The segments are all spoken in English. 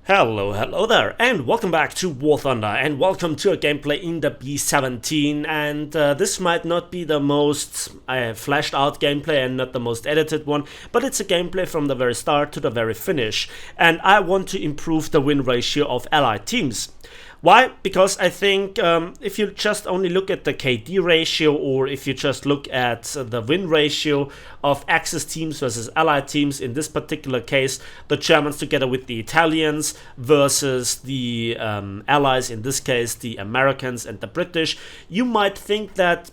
Hello there, and welcome back to War Thunder, and welcome to a gameplay in the B-17, and this might not be the most fleshed out gameplay and not the most edited one, but it's a gameplay from the very start to the very finish, and I want to improve the win ratio of allied teams. Why? Because I think if you just only look at the KD ratio, or if you just look at the win ratio of Axis teams versus Allied teams, in this particular case, the Germans together with the Italians versus the Allies, in this case, the Americans and the British, you might think that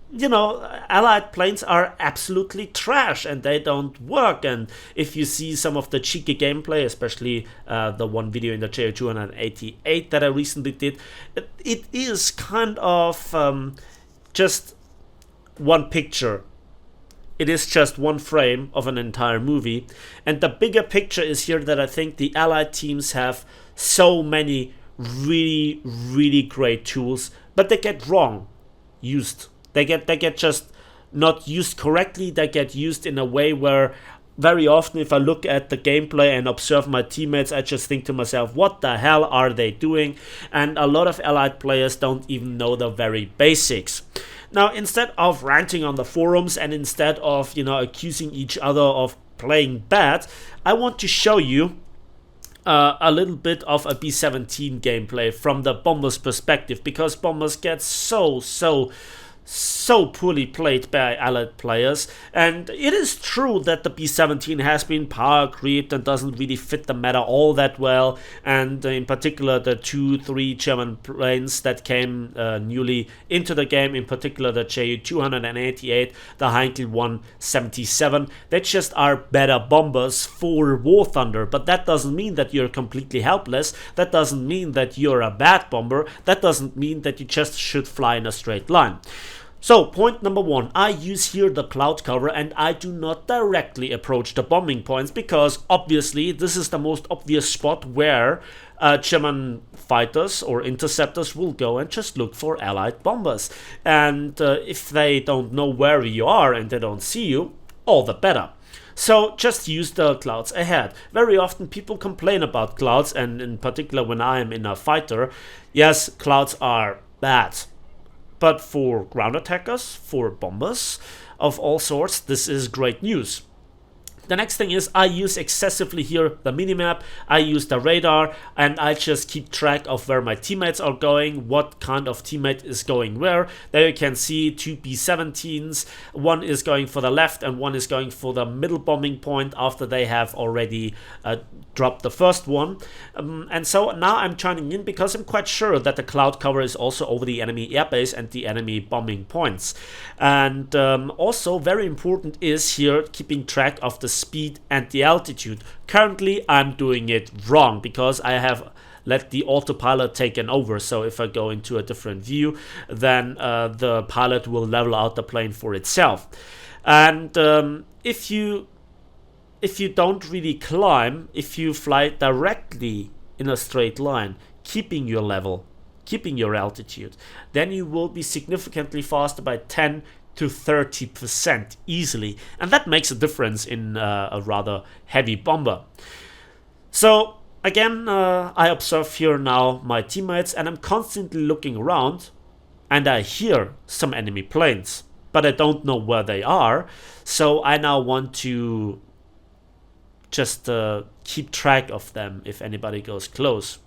Allied planes are absolutely trash and they don't work. And if you see some of the cheeky gameplay, especially the one video in the JU288 that I recently did, it is kind of just one picture. It is just one frame of an entire movie. And the bigger picture is here that I think the Allied teams have so many really, really great tools, but they get wrong used. They get just not used correctly. They get used in a way where very often if I look at the gameplay and observe my teammates, I just think to myself, what the hell are they doing? And a lot of Allied players don't even know the very basics. Now, instead of ranting on the forums and instead of, accusing each other of playing bad, I want to show you a little bit of a B-17 gameplay from the Bombers perspective, because Bombers get so poorly played by Allied players. And it is true that the B-17 has been power creeped and doesn't really fit the meta all that well, and in particular the 2-3 German planes that came newly into the game, in particular the JU288, the Heinkel 177, they just are better bombers for War Thunder. But that doesn't mean that you're completely helpless, that doesn't mean that you're a bad bomber, that doesn't mean that you just should fly in a straight line. So, point number one, I use here the cloud cover and I do not directly approach the bombing points, because obviously this is the most obvious spot where German fighters or interceptors will go and just look for Allied bombers. And if they don't know where you are and they don't see you, all the better. So just use the clouds ahead. Very often people complain about clouds, and in particular when I am in a fighter, yes, clouds are bad. But for ground attackers, for bombers of all sorts, this is great news. The next thing is I use excessively here the minimap, I use the radar, and I just keep track of where my teammates are going, what kind of teammate is going where. There you can see two B-17s, one is going for the left and one is going for the middle bombing point after they have already dropped the first one. And so now I'm chiming in because I'm quite sure that the cloud cover is also over the enemy airbase and the enemy bombing points. And also very important is here keeping track of the speed and the altitude. Currently I'm doing it wrong because I have let the autopilot taken over. So if I go into a different view, then the pilot will level out the plane for itself. And if you don't really climb, if you fly directly in a straight line, keeping your level, keeping your altitude, then you will be significantly faster by 10 to 30% easily, and that makes a difference in a rather heavy bomber. So again, I observe here now my teammates, and I'm constantly looking around, and I hear some enemy planes, but I don't know where they are. So I now want to just keep track of them if anybody goes close.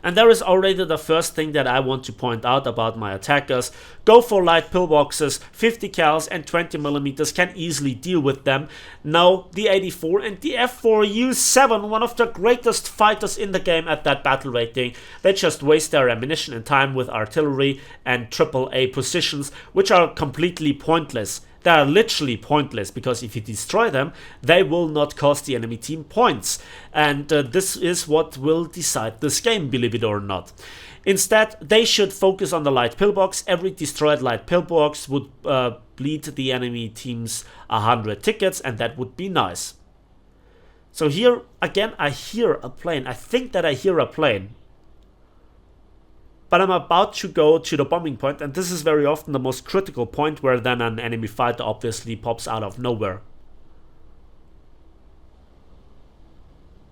And there is already the first thing that I want to point out about my attackers. Go for light pillboxes, 50 cals and 20mm can easily deal with them. Now the 84 and the F4U7, one of the greatest fighters in the game at that battle rating, they just waste their ammunition and time with artillery and AAA positions, which are completely pointless. They are literally pointless, because if you destroy them, they will not cost the enemy team points. And this is what will decide this game, believe it or not. Instead, they should focus on the light pillbox. Every destroyed light pillbox would bleed the enemy team's 100 tickets, and that would be nice. So here, again, I hear a plane. I think that I hear a plane. But I'm about to go to the bombing point, and this is very often the most critical point where then an enemy fighter obviously pops out of nowhere.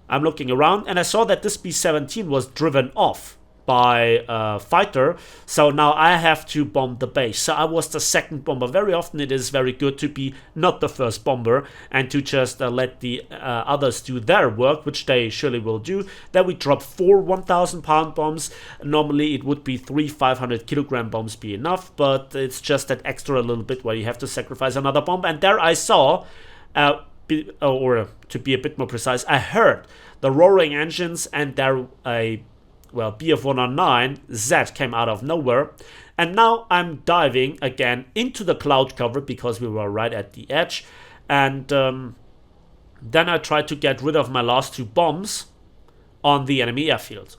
I'm looking around and I saw that this B-17 was driven off by a fighter, so now I have to bomb the base. So I was the second bomber. Very often it is very good to be not the first bomber and to just let the others do their work, which they surely will do. Then we drop 4 1,000-pound bombs. Normally it would be 3 500-kilogram bombs be enough, but it's just that extra little bit where you have to sacrifice another bomb. And there I saw, or to be a bit more precise, I heard the roaring engines, and there BF-109 Z came out of nowhere. And now I'm diving again into the cloud cover because we were right at the edge. And then I tried to get rid of my last 2 bombs on the enemy airfield.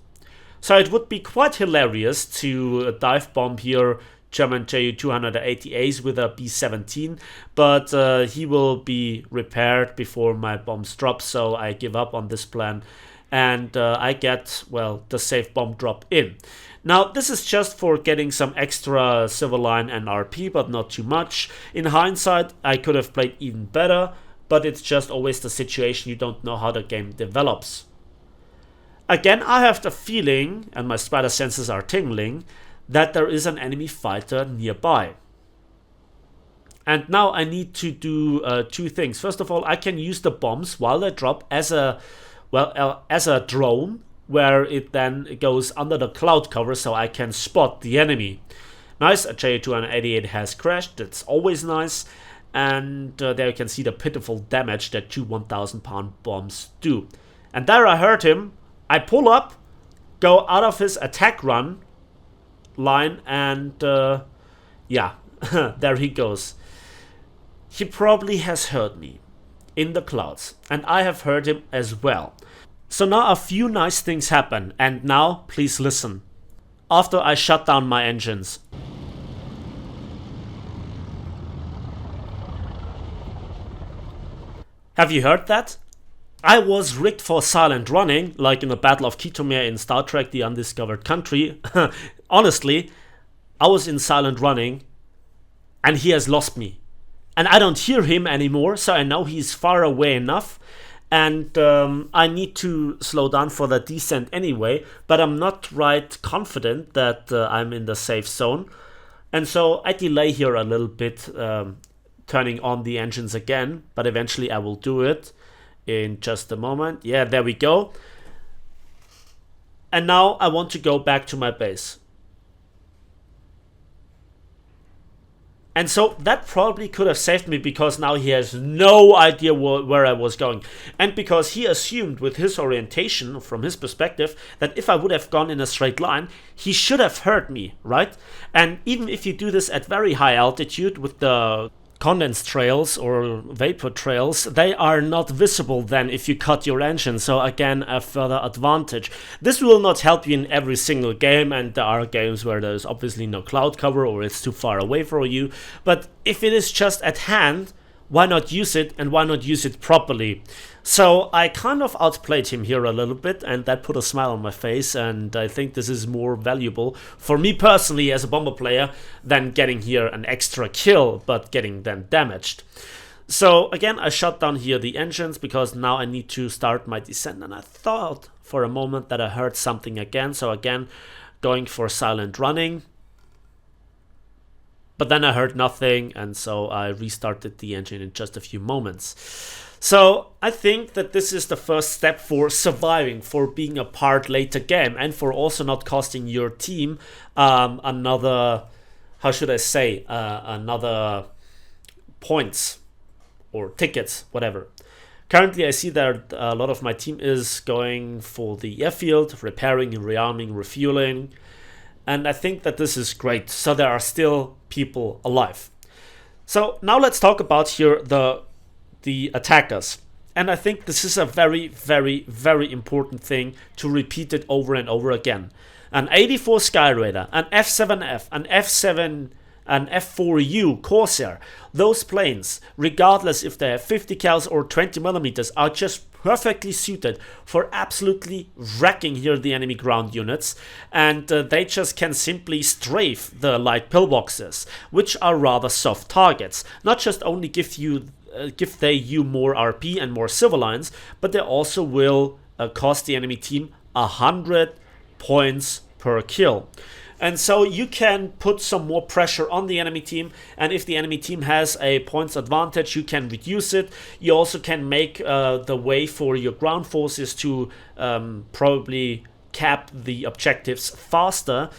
So it would be quite hilarious to dive bomb here German Ju-280As with a B-17, but he will be repaired before my bombs drop, so I give up on this plan. And I get, well, the safe bomb drop in. Now, this is just for getting some extra civil line and RP, but not too much. In hindsight, I could have played even better, but it's just always the situation. You don't know how the game develops. Again, I have the feeling, and my spider senses are tingling, that there is an enemy fighter nearby. And now I need to do 2 things. First of all, I can use the bombs while they drop as a drone, where it then goes under the cloud cover so I can spot the enemy. Nice, a Ju-288 has crashed, that's always nice. And there you can see the pitiful damage that 2 1,000-pound bombs do. And there I heard him. I pull up, go out of his attack run line, and yeah, there he goes. He probably has heard me in the clouds, and I have heard him as well. So now a few nice things happen, and now please listen. After I shut down my engines. Have you heard that? I was rigged for silent running, like in the Battle of Kitomir in Star Trek The Undiscovered Country. Honestly, I was in silent running, and he has lost me. And I don't hear him anymore, so I know he's far away enough. And I need to slow down for the descent anyway, but I'm not right confident that I'm in the safe zone. And so I delay here a little bit, turning on the engines again, but eventually I will do it in just a moment. Yeah, there we go. And now I want to go back to my base. And so that probably could have saved me, because now he has no idea where I was going. And because he assumed with his orientation, from his perspective, that if I would have gone in a straight line, he should have heard me, right? And even if you do this at very high altitude with the condensed trails or vapor trails, they are not visible then if you cut your engine, so again a further advantage. This will not help you in every single game, and there are games where there's obviously no cloud cover or it's too far away for you, but if it is just at hand, why not use it, and why not use it properly? So I kind of outplayed him here a little bit, and that put a smile on my face, and I think this is more valuable for me personally as a bomber player than getting here an extra kill, but getting them damaged. So again, I shut down here the engines because now I need to start my descent, and I thought for a moment that I heard something again, so again going for silent running. But then I heard nothing, and so I restarted the engine in just a few moments. So I think that this is the first step for surviving, for being a part later game, and for also not costing your team another, how should I say, another points or tickets, whatever. Currently I see that a lot of my team is going for the airfield, repairing and rearming, refueling. And I think that this is great. So there are still people alive. So now let's talk about here the attackers. And I think this is a very, very, very important thing to repeat it over and over again. An 84 Skyraider, an F7F, an F7, an F4U Corsair, those planes, regardless if they have 50 cals or 20 millimeters, are just perfectly suited for absolutely wrecking here the enemy ground units, and they just can simply strafe the light pillboxes, which are rather soft targets. Not just only give they you more RP and more civil lines, but they also will cost the enemy team 100 points per kill. And so you can put some more pressure on the enemy team, and if the enemy team has a points advantage, you can reduce it. You also can make the way for your ground forces to probably cap the objectives faster,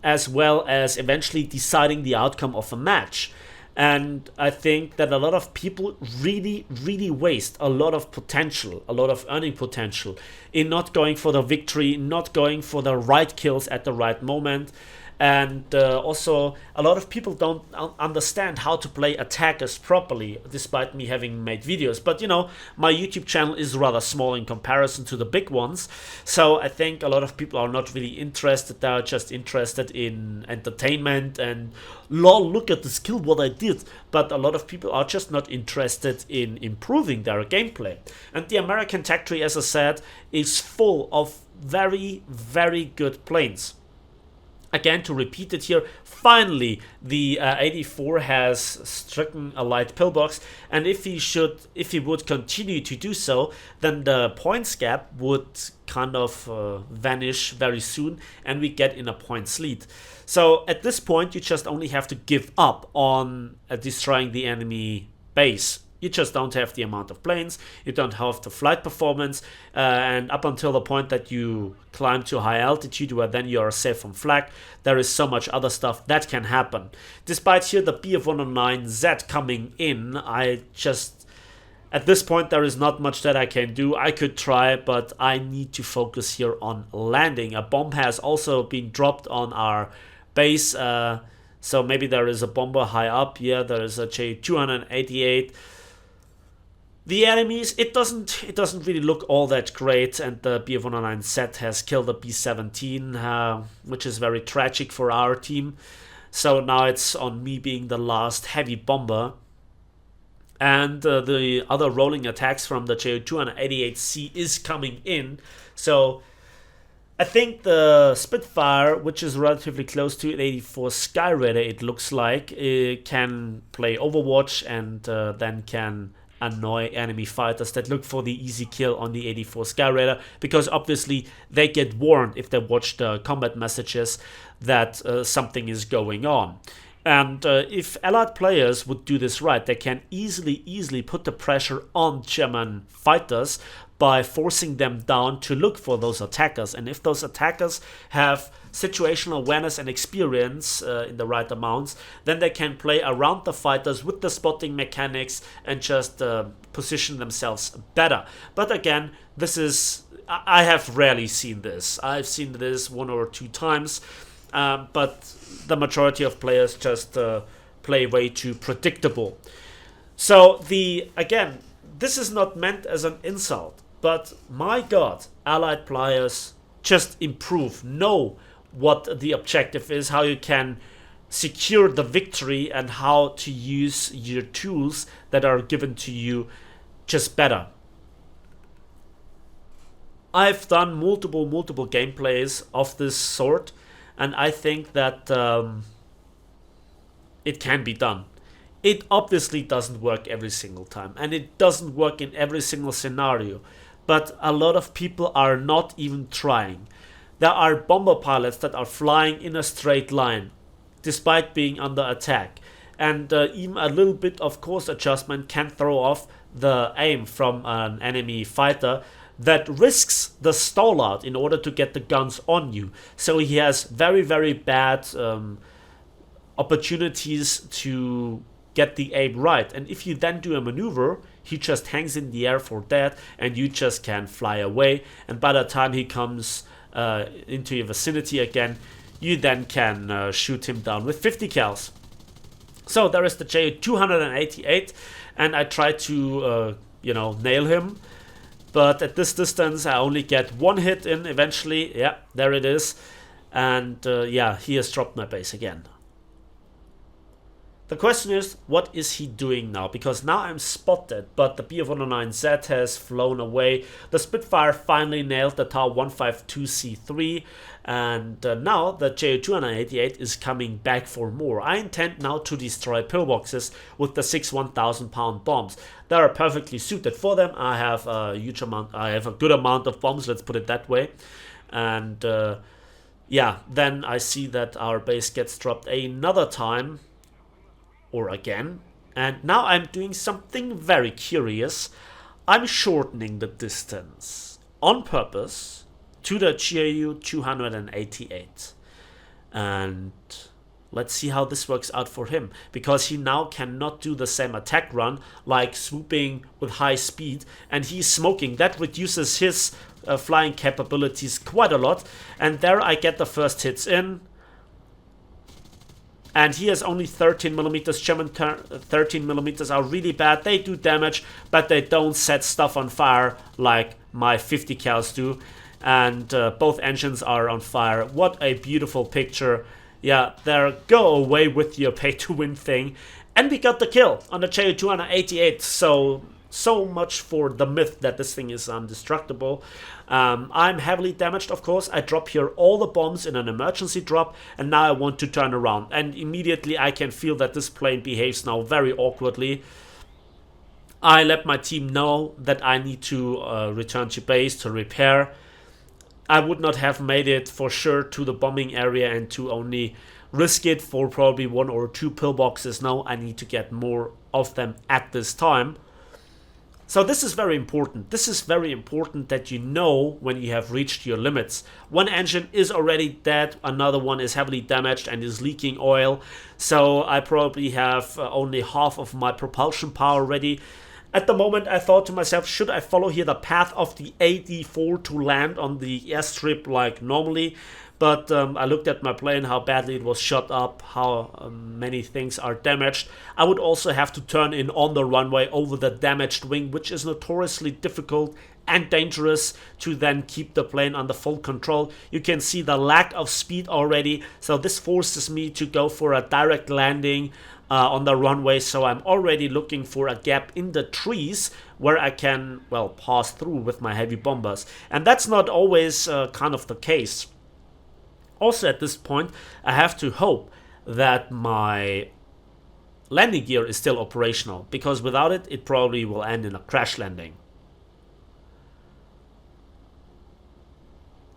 as well as eventually deciding the outcome of a match. And I think that a lot of people really waste a lot of potential, a lot of earning potential, in not going for the victory, not going for the right kills at the right moment. And also, a lot of people don't understand how to play attackers properly, despite me having made videos. But, you know, my YouTube channel is rather small in comparison to the big ones. So I think a lot of people are not really interested. They're just interested in entertainment and, lol, look at the skill, what I did. But a lot of people are just not interested in improving their gameplay. And the American tech tree, as I said, is full of very good planes. Again, to repeat it here, finally the 84 has stricken a light pillbox, and if he would continue to do so, then the points gap would kind of vanish very soon, and we get in a points lead. So at this point, you just only have to give up on destroying the enemy base. You just don't have the amount of planes, you don't have the flight performance, and up until the point that you climb to high altitude where then you are safe from flak, there is so much other stuff that can happen. Despite here the BF-109Z coming in, at this point there is not much that I can do. I could try, but I need to focus here on landing. A bomb has also been dropped on our base, so maybe there is a bomber high up. Yeah, there is a J288. The enemies, it doesn't really look all that great, and the BF-109Z has killed the B-17, which is very tragic for our team. So now it's on me being the last heavy bomber. And the other rolling attacks from the J288C is coming in. So I think the Spitfire, which is relatively close to an 84 Skyraider, it looks like, it can play Overwatch and then can annoy enemy fighters that look for the easy kill on the 84 Skyraider, because obviously they get warned if they watch the combat messages that something is going on. And if allied players would do this right, they can easily put the pressure on German fighters by forcing them down to look for those attackers. And if those attackers have situational awareness and experience in the right amounts, then they can play around the fighters with the spotting mechanics and just position themselves better. But again, I have rarely seen this. I've seen this 1 or 2 times, but the majority of players just play way too predictable. So again, this is not meant as an insult, but my god, allied players just improve, know what the objective is, how you can secure the victory, and how to use your tools that are given to you just better. I've done multiple gameplays of this sort, and I think that it can be done. It obviously doesn't work every single time, and it doesn't work in every single scenario, but a lot of people are not even trying. There are bomber pilots that are flying in a straight line despite being under attack, and even a little bit of course adjustment can throw off the aim from an enemy fighter that risks the stall out in order to get the guns on you. So he has very bad opportunities to get the aim right, and if you then do a maneuver, he just hangs in the air for that, and you just can fly away, and by the time he comes into your vicinity again, you then can shoot him down with 50 cals. So there is the J288, and I try to nail him, but at this distance I only get 1 hit in eventually. Yeah, there it is, and yeah, he has dropped my base again. The question is, what is he doing now? Because now I'm spotted, but the Bf-109Z has flown away. The Spitfire finally nailed the Tau 152C3, and now the Ju-288 is coming back for more. I intend now to destroy pillboxes with the 6 1,000-pound bombs. They are perfectly suited for them. I have a good amount of bombs, let's put it that way. And yeah, then I see that our base gets dropped another time, or again, and now I'm doing something very curious. I'm shortening the distance on purpose to the Ju-288, and let's see how this works out for him, because he now cannot do the same attack run like swooping with high speed, and he's smoking. That reduces his flying capabilities quite a lot, and there I get the first hits in. And he has only 13 millimeters. German 13 millimeters are really bad. They do damage, but they don't set stuff on fire like my 50 cals do. And both engines are on fire. What a beautiful picture. Yeah, there, go away with your pay to win thing. And we got the kill on the Ju-288. So much for the myth that this thing is indestructible. I'm heavily damaged, of course. I drop here all the bombs in an emergency drop, and now I want to turn around. And immediately I can feel that this plane behaves now very awkwardly. I let my team know that I need to return to base to repair. I would not have made it for sure to the bombing area and to only risk it for probably 1 or 2 pillboxes. No, I need to get more of them at this time. So this is very important. This is very important that you know when you have reached your limits. One engine is already dead, another one is heavily damaged and is leaking oil. So I probably have only half of my propulsion power ready. At the moment I thought to myself, should I follow here the path of the AD4 to land on the airstrip like normally? But I looked at my plane, how badly it was shot up, how many things are damaged. I would also have to turn in on the runway over the damaged wing, which is notoriously difficult and dangerous to then keep the plane under full control. You can see the lack of speed already, so this forces me to go for a direct landing on the runway. So I'm already looking for a gap in the trees where I can, well, pass through with my heavy bombers. And that's not always kind of the case. Also at this point, I have to hope that my landing gear is still operational, because without it, it probably will end in a crash landing.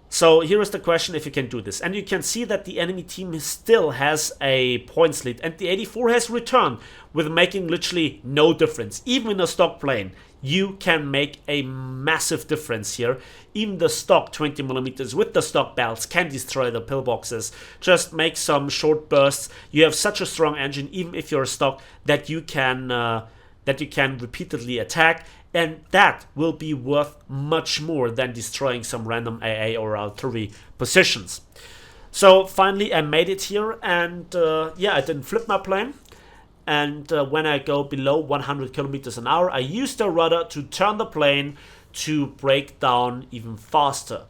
So here is the question if you can do this. And you can see that the enemy team still has a points lead, and the 84 has returned with making literally no difference. Even in a stock plane, you can make a massive difference here. Even the stock 20mm with the stock belts can destroy the pillboxes. Just make some short bursts. You have such a strong engine, even if you're stock, that you can repeatedly attack, and that will be worth much more than destroying some random AA or artillery positions. So finally I made it here, and yeah, I didn't flip my plane. And when I go below 100 kilometers an hour, I use the rudder to turn the plane to break down even faster.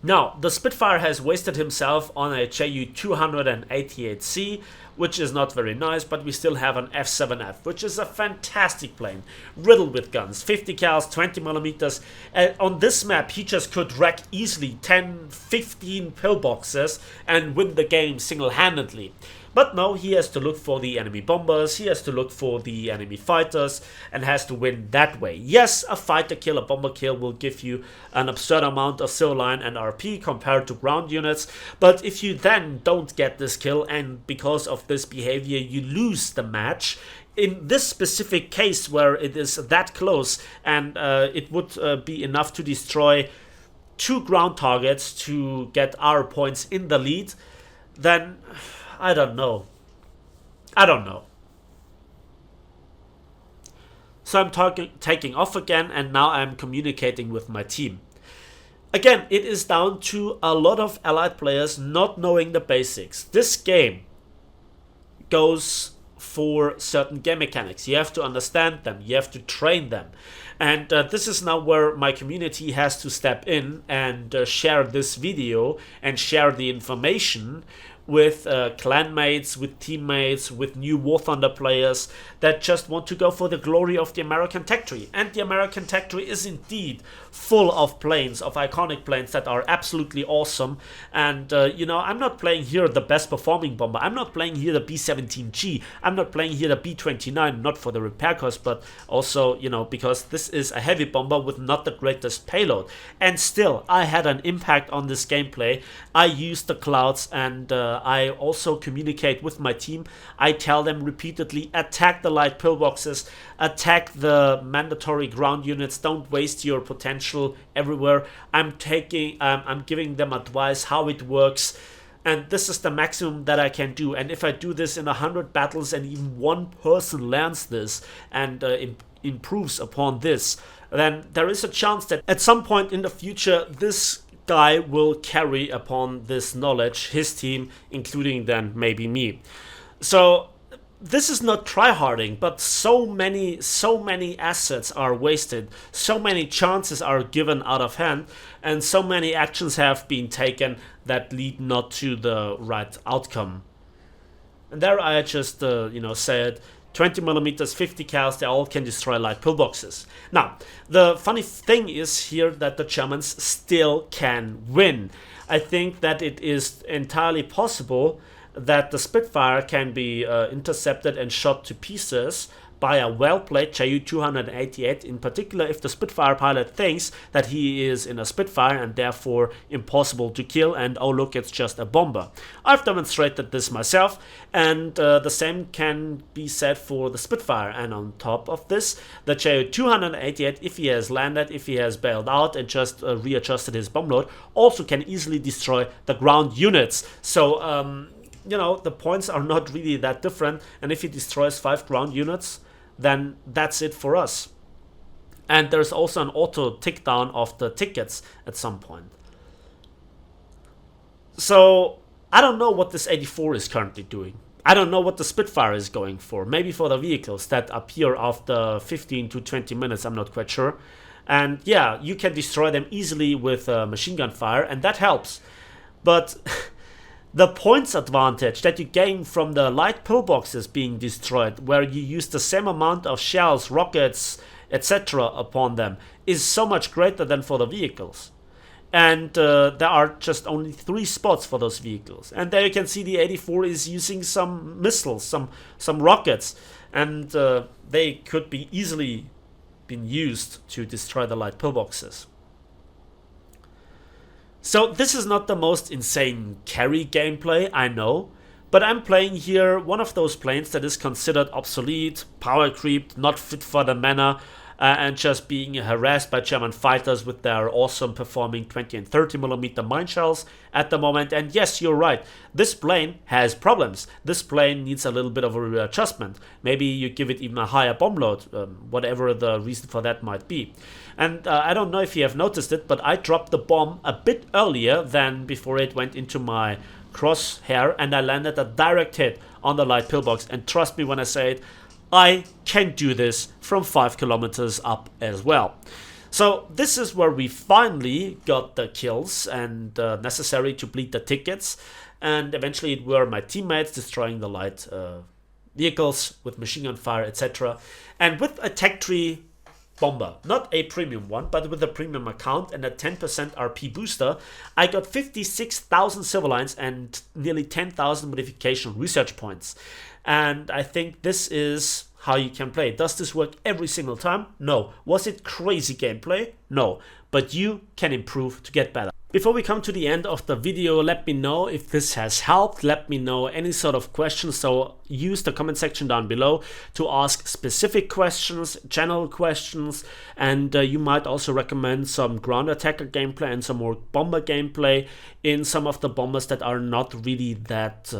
Now, the Spitfire has wasted himself on a Ju-288C, which is not very nice, but we still have an F-7F, which is a fantastic plane, riddled with guns, 50 cals, 20mm. On this map, he just could wreck easily 10, 15 pillboxes and win the game single-handedly. But no, he has to look for the enemy bombers, he has to look for the enemy fighters, and has to win that way. Yes, a fighter kill, a bomber kill will give you an absurd amount of civil line and RP compared to ground units, but if you then don't get this kill, and because of this behavior you lose the match, in this specific case where it is that close, and it would be enough to destroy 2 ground targets to get our points in the lead, then I don't know. So I'm taking off again, and now I'm communicating with my team. Again, it is down to a lot of allied players not knowing the basics. This game goes for certain game mechanics. You have to understand them, you have to train them. And this is now where my community has to step in and share this video and share the information with clanmates, with teammates, with new War Thunder players that just want to go for the glory of the American tech tree. And the American tech tree is indeed full of planes, of iconic planes that are absolutely awesome. And, you know, I'm not playing here the best performing bomber. I'm not playing here the B-17G. I'm not playing here the B-29, not for the repair cost, but also, you know, because this is a heavy bomber with not the greatest payload. And still, I had an impact on this gameplay. I used the clouds, and I also communicate with my team. I tell them repeatedly, attack the light pillboxes, attack the mandatory ground units, don't waste your potential everywhere. I'm giving them advice how it works, and this is the maximum that I can do. And if I do this in 100 battles and even one person learns this and improves upon this, then there is a chance that at some point in the future this guy will carry upon this knowledge his team, including then maybe me. So this is not tryharding, but so many assets are wasted, so many chances are given out of hand, and so many actions have been taken that lead not to the right outcome. And there I just you know, said 20mm, 50 cals, they all can destroy light pillboxes. Now, the funny thing is here that the Germans still can win. I think that it is entirely possible that the Spitfire can be intercepted and shot to pieces by a well-played Ju-288, in particular if the Spitfire pilot thinks that he is in a Spitfire and therefore impossible to kill, and oh look, it's just a bomber. I've demonstrated this myself, and the same can be said for the Spitfire. And on top of this, the Ju-288, if he has landed, if he has bailed out and just readjusted his bomb load, also can easily destroy the ground units. So you know, the points are not really that different, and if he destroys 5 ground units, then that's it for us. And there's also an auto tick down of the tickets at some point. So I don't know what this 84 is currently doing. I don't know what the Spitfire is going for. Maybe for the vehicles that appear after 15 to 20 minutes, I'm not quite sure. And yeah, you can destroy them easily with machine gun fire, and that helps. But the points advantage that you gain from the light pillboxes being destroyed, where you use the same amount of shells, rockets, etc. upon them, is so much greater than for the vehicles. And there are just only 3 spots for those vehicles. And there you can see the 84 is using some missiles, some rockets, and they could be easily been used to destroy the light pillboxes. So this is not the most insane carry gameplay, I know, but I'm playing here one of those planes that is considered obsolete, power creeped, not fit for the manner, and just being harassed by German fighters with their awesome performing 20 and 30mm mine shells at the moment. And yes, you're right, this plane has problems. This plane needs a little bit of a readjustment. Maybe you give it even a higher bomb load, whatever the reason for that might be. And I don't know if you have noticed it, but I dropped the bomb a bit earlier than before it went into my crosshair, and I landed a direct hit on the light pillbox. And trust me when I say it, I can do this from 5 kilometers up as well. So this is where we finally got the kills and necessary to bleed the tickets, and eventually it were my teammates destroying the light vehicles with machine gun fire, etc. And with a tech tree bomber, not a premium one, but with a premium account and a 10% RP booster, I got 56,000 silver lines and nearly 10,000 modification research points. And I think this is how you can play. Does this work every single time? No. Was it crazy gameplay? No. But you can improve to get better. Before we come to the end of the video, let me know if this has helped. Let me know any sort of questions. So use the comment section down below to ask specific questions, general questions, and you might also recommend some ground attacker gameplay and some more bomber gameplay in some of the bombers that are not really that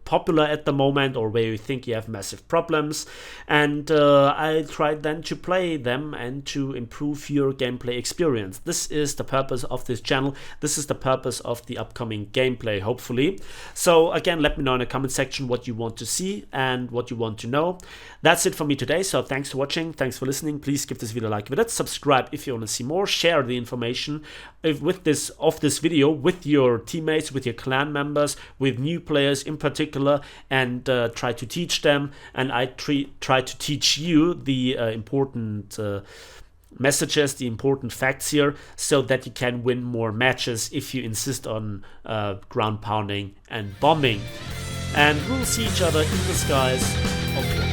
popular at the moment, or where you think you have massive problems, and I tried then to play them and to improve your gameplay experience. This is the purpose of this channel. This is the purpose of the upcoming gameplay, hopefully. So again, let me know in the comment section what you want to see and what you want to know. That's it for me today, so thanks for watching, thanks for listening. Please give this video a like with it, subscribe if you want to see more, share the information of this video with your teammates, with your clan members, with new players in particular, and try to teach them, and I try to teach you the important messages, the important facts here, so that you can win more matches if you insist on ground pounding and bombing. And we'll see each other in the skies of war.